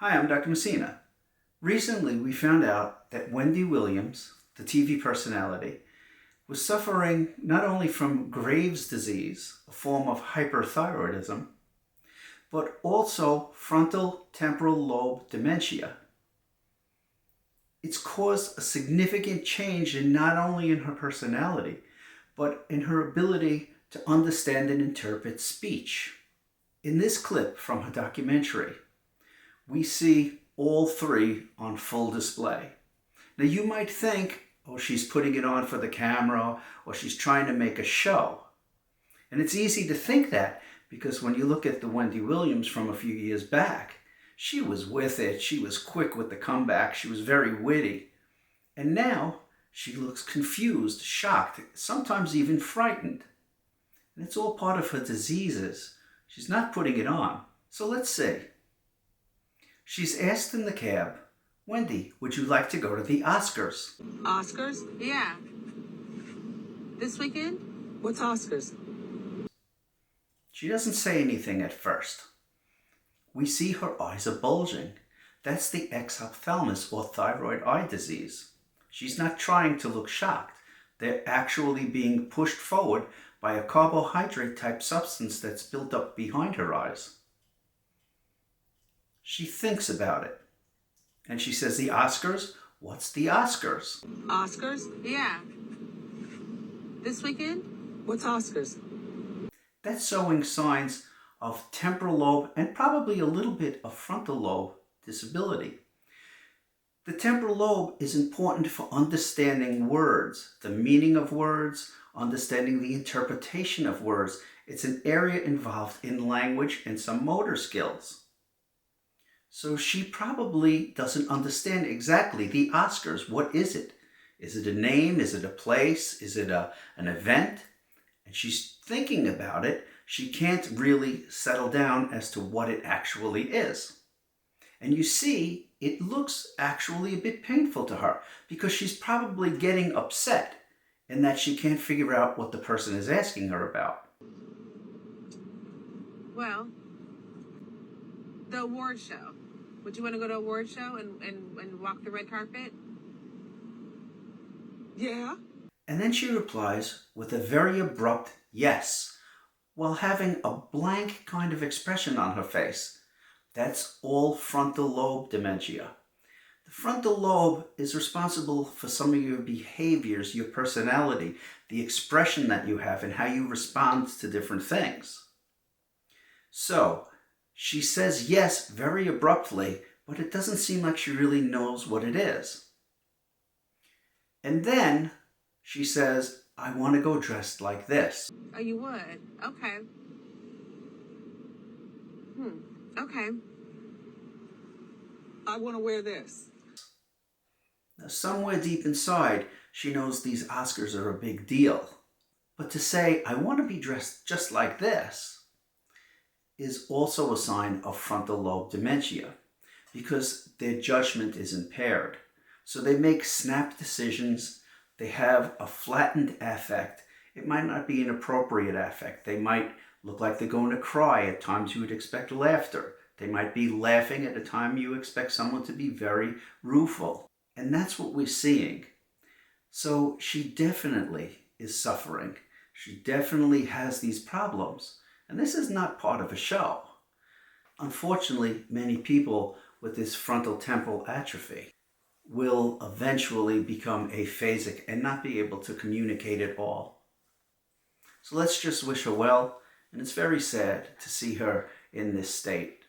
Hi, I'm Dr. Messina. Recently, we found out that Wendy Williams, the TV personality, was suffering not only from Graves' disease, a form of hyperthyroidism, but also frontal temporal lobe dementia. It's caused a significant change in not only in her personality, but in her ability to understand and interpret speech. In this clip from her documentary, we see all three on full display. Now you might think, oh, she's putting it on for the camera or she's trying to make a show. And it's easy to think that because when you look at the Wendy Williams from a few years back, she was with it, she was quick with the comeback, she was very witty. And now she looks confused, shocked, sometimes even frightened. And it's all part of her diseases. She's not putting it on. So let's see. She's asked in the cab, Wendy, would you like to go to the Oscars? Oscars? Yeah. This weekend? What's Oscars? She doesn't say anything at first. We see her eyes are bulging. That's the exophthalmos or thyroid eye disease. She's not trying to look shocked. They're actually being pushed forward by a carbohydrate type substance that's built up behind her eyes. She thinks about it. And she says, the Oscars? What's the Oscars? Oscars? Yeah. This weekend? What's Oscars? That's showing signs of temporal lobe and probably a little bit of frontal lobe disability. The temporal lobe is important for understanding words, the meaning of words, understanding the interpretation of words. It's an area involved in language and some motor skills. So she probably doesn't understand exactly the Oscars. What is it? Is it a name? Is it a place? Is it an event? And she's thinking about it. She can't really settle down as to what it actually is. And you see, it looks actually a bit painful to her because she's probably getting upset in that she can't figure out what the person is asking her about. Well, the award show. Would you want to go to an award show and walk the red carpet? Yeah. And then she replies with a very abrupt yes, while having a blank kind of expression on her face. That's all frontal lobe dementia. The frontal lobe is responsible for some of your behaviors, your personality, the expression that you have and how you respond to different things. So, she says yes very abruptly, but it doesn't seem like she really knows what it is. And then she says, I want to go dressed like this. Oh, you would? Okay. Okay. I want to wear this. Now, somewhere deep inside, she knows these Oscars are a big deal. But to say, I want to be dressed just like this, is also a sign of frontal lobe dementia because their judgment is impaired. So they make snap decisions. They have a flattened affect. It might not be an appropriate affect. They might look like they're going to cry. At times you would expect laughter. They might be laughing at a time you expect someone to be very rueful. And that's what we're seeing. So she definitely is suffering. She definitely has these problems. And this is not part of a show. Unfortunately, many people with this frontal temporal atrophy will eventually become aphasic and not be able to communicate at all. So let's just wish her well, and it's very sad to see her in this state.